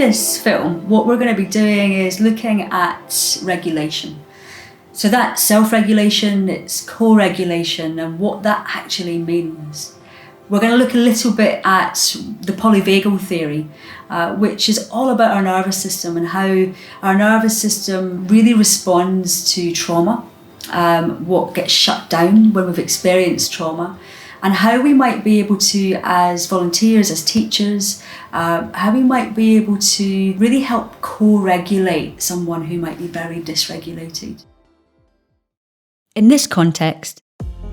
this film, what we're going to be doing is looking at regulation. So that's self-regulation, it's co-regulation, and what that actually means. We're going to look a little bit at the Polyvagal Theory, which is all about our nervous system and how our nervous system really responds to trauma, what gets shut down when we've experienced trauma, and how we might be able to, as volunteers, as teachers, how we might be able to really help co-regulate someone who might be very dysregulated. In this context,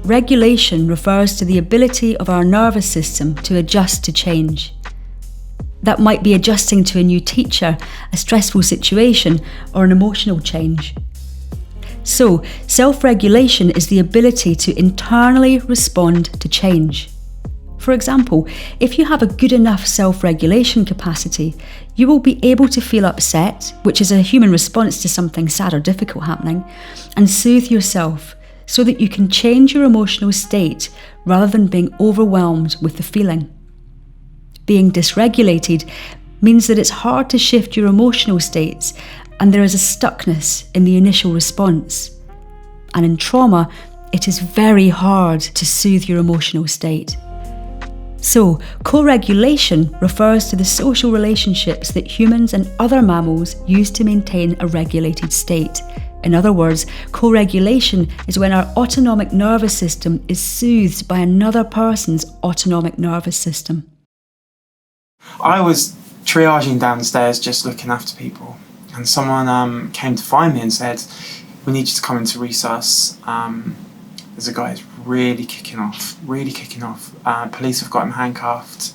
regulation refers to the ability of our nervous system to adjust to change. That might be adjusting to a new teacher, a stressful situation, or an emotional change. So, self-regulation is the ability to internally respond to change. For example, if you have a good enough self-regulation capacity, you will be able to feel upset, which is a human response to something sad or difficult happening, and soothe yourself so that you can change your emotional state rather than being overwhelmed with the feeling. Being dysregulated means that it's hard to shift your emotional states and there is a stuckness in the initial response. And in trauma, it is very hard to soothe your emotional state. So, co-regulation refers to the social relationships that humans and other mammals use to maintain a regulated state. In other words, co-regulation is when our autonomic nervous system is soothed by another person's autonomic nervous system. I was triaging downstairs, just looking after people, and someone came to find me and said, "We need you to come into resus. There's a guy who's really kicking off. Police have got him handcuffed.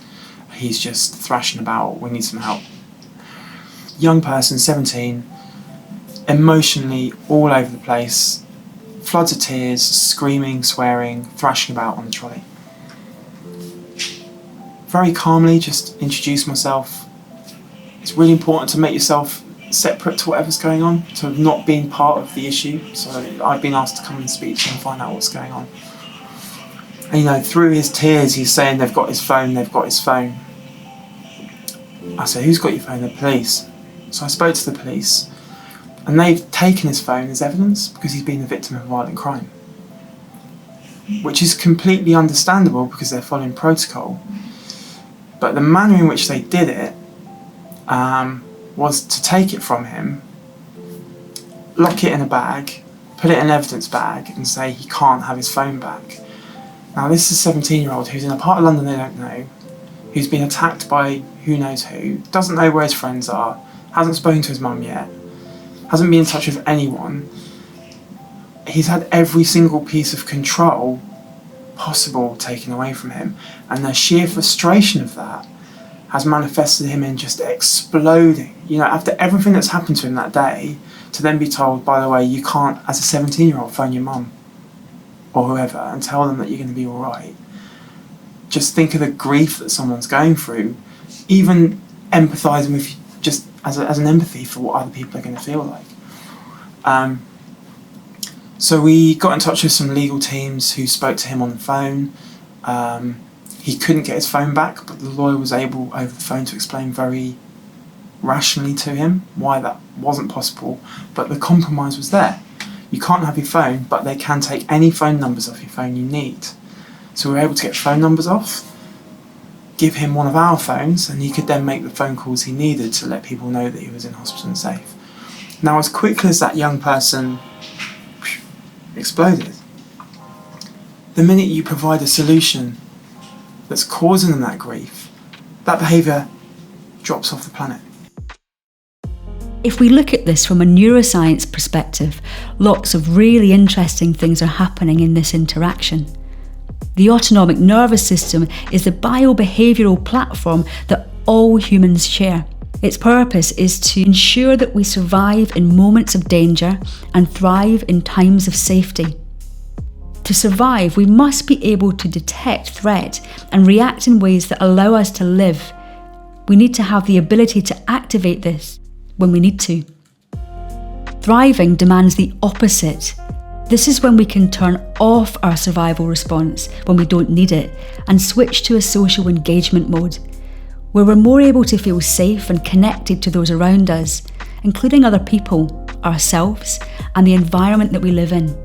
He's just thrashing about. We need some help." Young person, 17, emotionally all over the place, floods of tears, screaming, swearing, thrashing about on the trolley. Very calmly just introduce myself. It's really important to make yourself separate to whatever's going on, to not being part of the issue. So I've been asked to come and speak to him and find out what's going on. And through his tears he's saying they've got his phone. I said, "Who's got your phone?" "The police." So I spoke to the police, and they've taken his phone as evidence because he's been a victim of violent crime, which is completely understandable because they're following protocol. But the manner in which they did it was to take it from him, lock it in a bag, put it in an evidence bag, and say he can't have his phone back. Now this is a 17-year-old who's in a part of London they don't know, who's been attacked by who knows who, doesn't know where his friends are, hasn't spoken to his mum yet, hasn't been in touch with anyone. He's had every single piece of control possible taken away from him, and the sheer frustration of that has manifested him in just exploding. After everything that's happened to him that day, to then be told, by the way, you can't, as a 17-year-old, phone your mum or whoever and tell them that you're going to be all right. Just think of the grief that someone's going through, even empathising with you, just as an empathy for what other people are going to feel like. So we got in touch with some legal teams who spoke to him on the phone. He couldn't get his phone back, but the lawyer was able over the phone to explain very rationally to him why that wasn't possible, but the compromise was there. You can't have your phone, but they can take any phone numbers off your phone you need. So we were able to get phone numbers off, give him one of our phones, and he could then make the phone calls he needed to let people know that he was in hospital and safe. Now, as quickly as that young person exploded, the minute you provide a solution that's causing them that grief, that behaviour drops off the planet. If we look at this from a neuroscience perspective, lots of really interesting things are happening in this interaction. The autonomic nervous system is the biobehavioural platform that all humans share. Its purpose is to ensure that we survive in moments of danger and thrive in times of safety. To survive, we must be able to detect threat and react in ways that allow us to live. We need to have the ability to activate this when we need to. Thriving demands the opposite. This is when we can turn off our survival response when we don't need it and switch to a social engagement mode. where we're more able to feel safe and connected to those around us, including other people, ourselves, and the environment that we live in.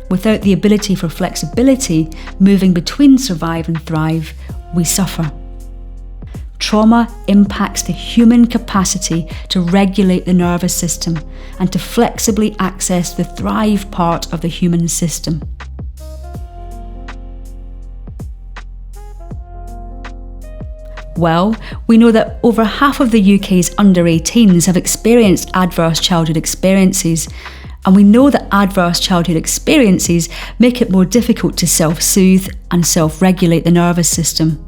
Without the ability for flexibility, moving between survive and thrive, we suffer. Trauma impacts the human capacity to regulate the nervous system and to flexibly access the thrive part of the human system. Well, we know that over half of the UK's under 18s have experienced adverse childhood experiences, and we know that adverse childhood experiences make it more difficult to self-soothe and self-regulate the nervous system.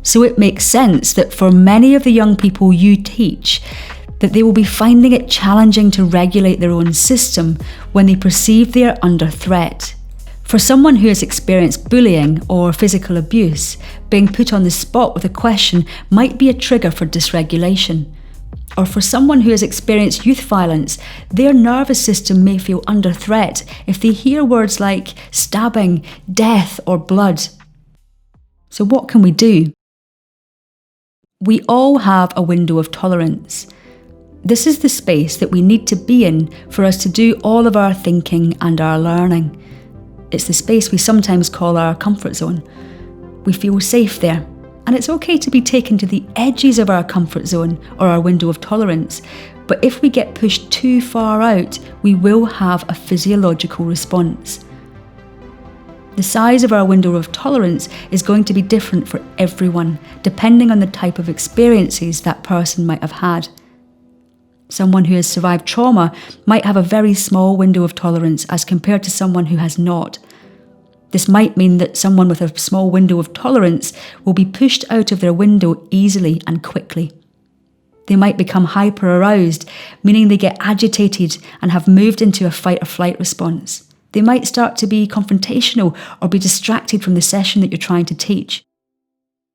So it makes sense that for many of the young people you teach, that they will be finding it challenging to regulate their own system when they perceive they are under threat. For someone who has experienced bullying or physical abuse, being put on the spot with a question might be a trigger for dysregulation. Or for someone who has experienced youth violence, their nervous system may feel under threat if they hear words like stabbing, death, or blood. So what can we do? We all have a window of tolerance. This is the space that we need to be in for us to do all of our thinking and our learning. It's the space we sometimes call our comfort zone. We feel safe there, and it's okay to be taken to the edges of our comfort zone or our window of tolerance, but if we get pushed too far out, we will have a physiological response. The size of our window of tolerance is going to be different for everyone, depending on the type of experiences that person might have had. Someone who has survived trauma might have a very small window of tolerance as compared to someone who has not. This might mean that someone with a small window of tolerance will be pushed out of their window easily and quickly. They might become hyper-aroused, meaning they get agitated and have moved into a fight or flight response. They might start to be confrontational or be distracted from the session that you're trying to teach.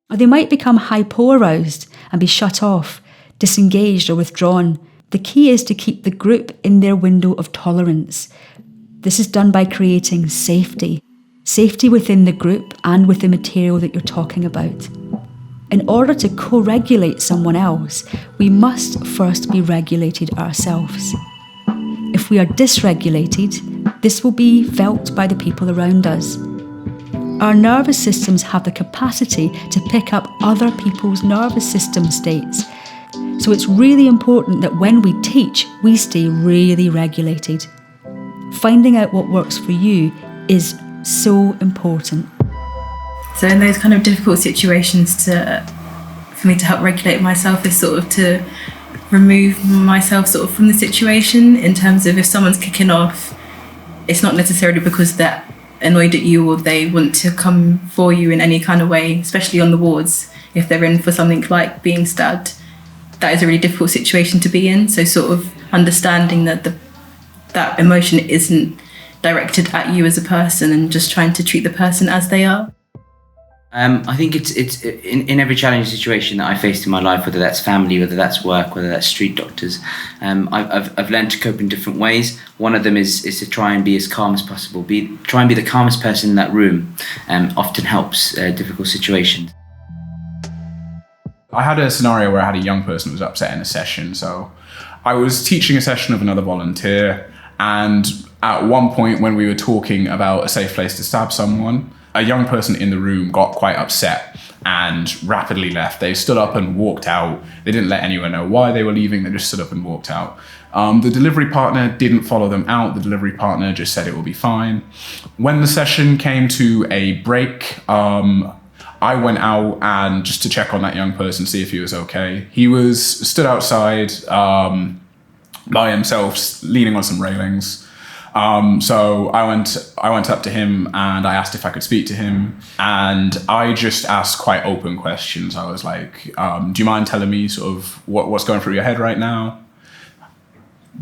Or they might become hypo-aroused and be shut off, disengaged or withdrawn. The key is to keep the group in their window of tolerance. This is done by creating safety. Safety within the group and with the material that you're talking about. In order to co-regulate someone else, we must first be regulated ourselves. If we are dysregulated, this will be felt by the people around us. Our nervous systems have the capacity to pick up other people's nervous system states. So it's really important that when we teach, we stay really regulated. Finding out what works for you is so important. So in those kind of difficult situations, for me to help regulate myself is sort of to remove myself sort of from the situation, in terms of if someone's kicking off, it's not necessarily because they're annoyed at you or they want to come for you in any kind of way, especially on the wards. If they're in for something like being stabbed, that is a really difficult situation to be in. So sort of understanding that that emotion isn't directed at you as a person and just trying to treat the person as they are. I think it's in every challenging situation that I faced in my life, whether that's family, whether that's work, whether that's street doctors, I've learned to cope in different ways. One of them is to try and be as calm as possible. Try and be the calmest person in that room often helps difficult situations. I had a scenario where I had a young person who was upset in a session. So I was teaching a session of another volunteer, and at one point when we were talking about a safe place to stab someone, a young person in the room got quite upset and rapidly left. They stood up and walked out. They didn't let anyone know why they were leaving. They just stood up and walked out. The delivery partner didn't follow them out. The delivery partner just said it will be fine. When the session came to a break, I went out and just to check on that young person, see if he was okay. He was stood outside by himself, leaning on some railings. So I went up to him and I asked if I could speak to him, and I just asked quite open questions. I was like, do you mind telling me sort of what's going through your head right now?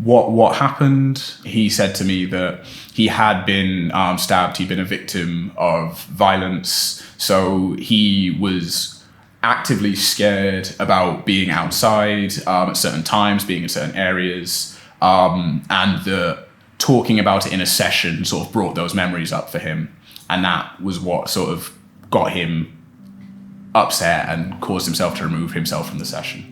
What happened? He said to me that he had been stabbed. He'd been a victim of violence. So he was actively scared about being outside at certain times, being in certain areas, and the talking about it in a session sort of brought those memories up for him. And that was what sort of got him upset and caused himself to remove himself from the session.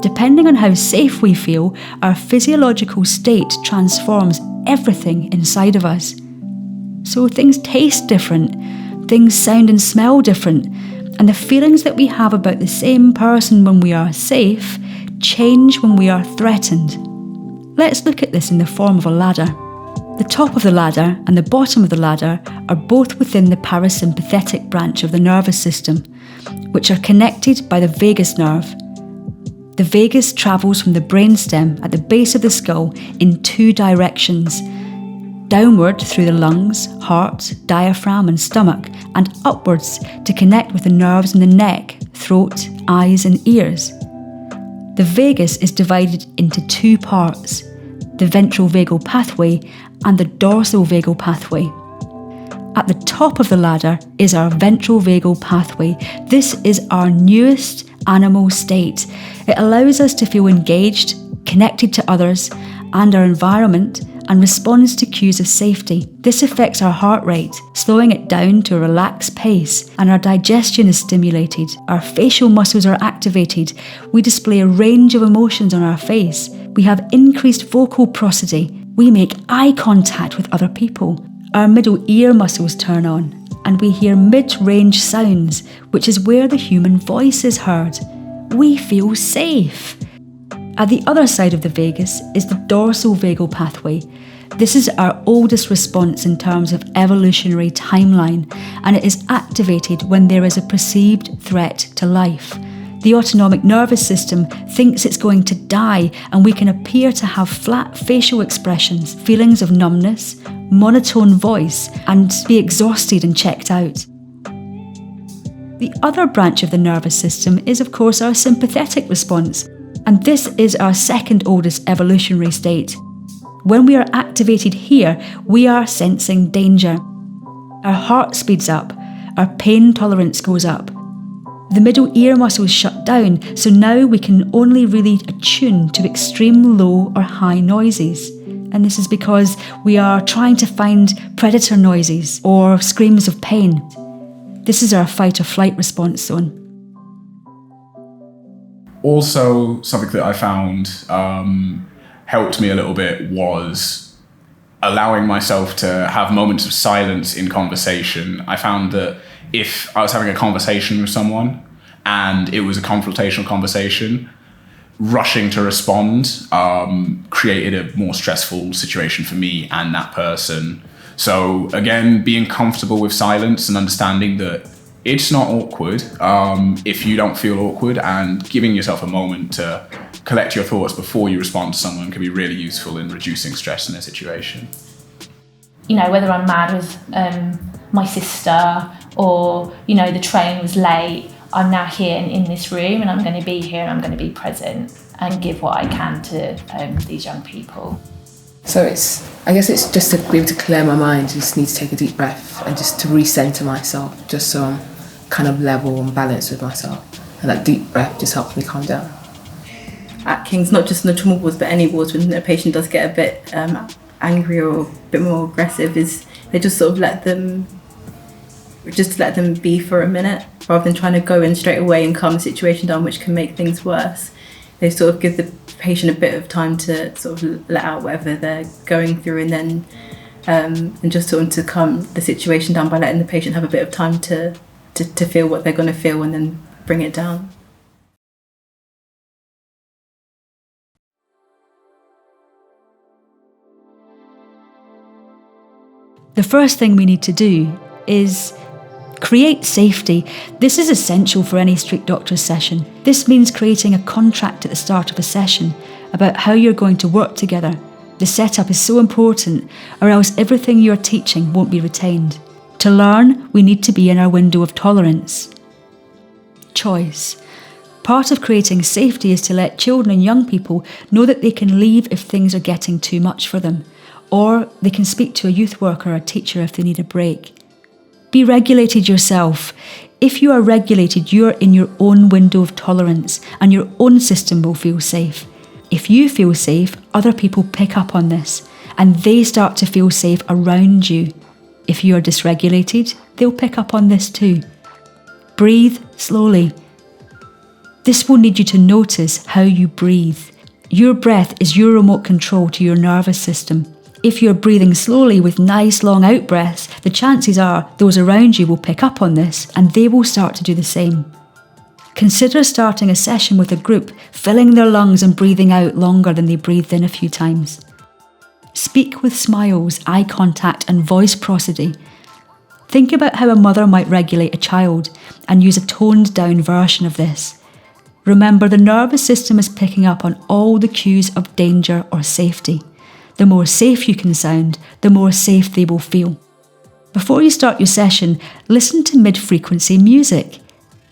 Depending on how safe we feel, our physiological state transforms everything inside of us. So things taste different, things sound and smell different, and the feelings that we have about the same person when we are safe change when we are threatened. Let's look at this in the form of a ladder. The top of the ladder and the bottom of the ladder are both within the parasympathetic branch of the nervous system, which are connected by the vagus nerve. The vagus travels from the brainstem at the base of the skull in two directions: downward through the lungs, heart, diaphragm and stomach, and upwards to connect with the nerves in the neck, throat, eyes and ears. The vagus is divided into two parts: the ventral vagal pathway and the dorsal vagal pathway. At the top of the ladder is our ventral vagal pathway. This is our newest animal state. It allows us to feel engaged, connected to others and our environment, and responds to cues of safety. This affects our heart rate, slowing it down to a relaxed pace, and our digestion is stimulated. Our facial muscles are activated. We display a range of emotions on our face. We have increased vocal prosody. We make eye contact with other people. Our middle ear muscles turn on, and we hear mid-range sounds, which is where the human voice is heard. We feel safe. At the other side of the vagus is the dorsal vagal pathway. This is our oldest response in terms of evolutionary timeline, and it is activated when there is a perceived threat to life. The autonomic nervous system thinks it's going to die, and we can appear to have flat facial expressions, feelings of numbness, monotone voice, and be exhausted and checked out. The other branch of the nervous system is, of course, our sympathetic response, and this is our second oldest evolutionary state. When we are activated here, we are sensing danger. Our heart speeds up, our pain tolerance goes up. The middle ear muscles shut down, so now we can only really attune to extreme low or high noises. And this is because we are trying to find predator noises or screams of pain. This is our fight or flight response zone. Also, something that I found helped me a little bit was allowing myself to have moments of silence in conversation. I found that if I was having a conversation with someone and it was a confrontational conversation, rushing to respond created a more stressful situation for me and that person. So again, being comfortable with silence and understanding that it's not awkward if you don't feel awkward, and giving yourself a moment to collect your thoughts before you respond to someone can be really useful in reducing stress in a situation. You know, whether I'm mad with my sister or, you know, the train was late, I'm now here in this room and I'm going to be here and I'm going to be present and give what I can to these young people. So I guess it's just to be able to clear my mind. I just need to take a deep breath and just to recenter myself, just so I'm kind of level and balanced with myself. And that deep breath just helps me calm down. At King's, not just in the trauma wards, but any wards, when a patient does get a bit angry or a bit more aggressive, is they just sort of let them be for a minute, rather than trying to go in straight away and calm the situation down, which can make things worse. They sort of give the patient a bit of time to sort of let out whatever they're going through, and then and just sort of to calm the situation down by letting the patient have a bit of time to feel what they're going to feel and then bring it down. The first thing we need to do is create safety. This is essential for any street doctor's session. This means creating a contract at the start of a session about how you're going to work together. The setup is so important, or else everything you're teaching won't be retained. To learn, we need to be in our window of tolerance. Choice. Part of creating safety is to let children and young people know that they can leave if things are getting too much for them, or they can speak to a youth worker or a teacher if they need a break. Be regulated yourself. If you are regulated, you are in your own window of tolerance and your own system will feel safe. If you feel safe, other people pick up on this and they start to feel safe around you. If you are dysregulated, they'll pick up on this too. Breathe slowly. This will need you to notice how you breathe. Your breath is your remote control to your nervous system. If you're breathing slowly with nice long out breaths, the chances are those around you will pick up on this and they will start to do the same. Consider starting a session with a group, filling their lungs and breathing out longer than they breathed in a few times. Speak with smiles, eye contact and voice prosody. Think about how a mother might regulate a child and use a toned down version of this. Remember, the nervous system is picking up on all the cues of danger or safety. The more safe you can sound, the more safe they will feel. Before you start your session, listen to mid-frequency music.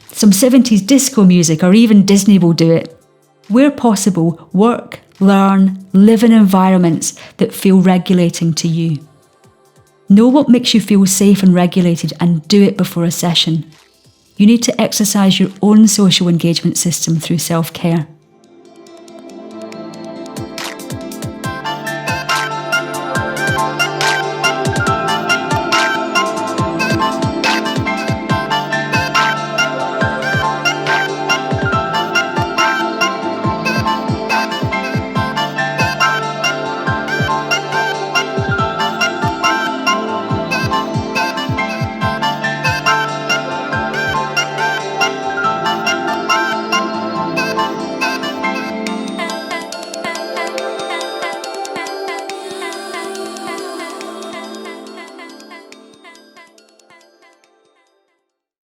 Some 70s disco music or even Disney will do it. Where possible, work, learn, live in environments that feel regulating to you. Know what makes you feel safe and regulated and do it before a session. You need to exercise your own social engagement system through self-care.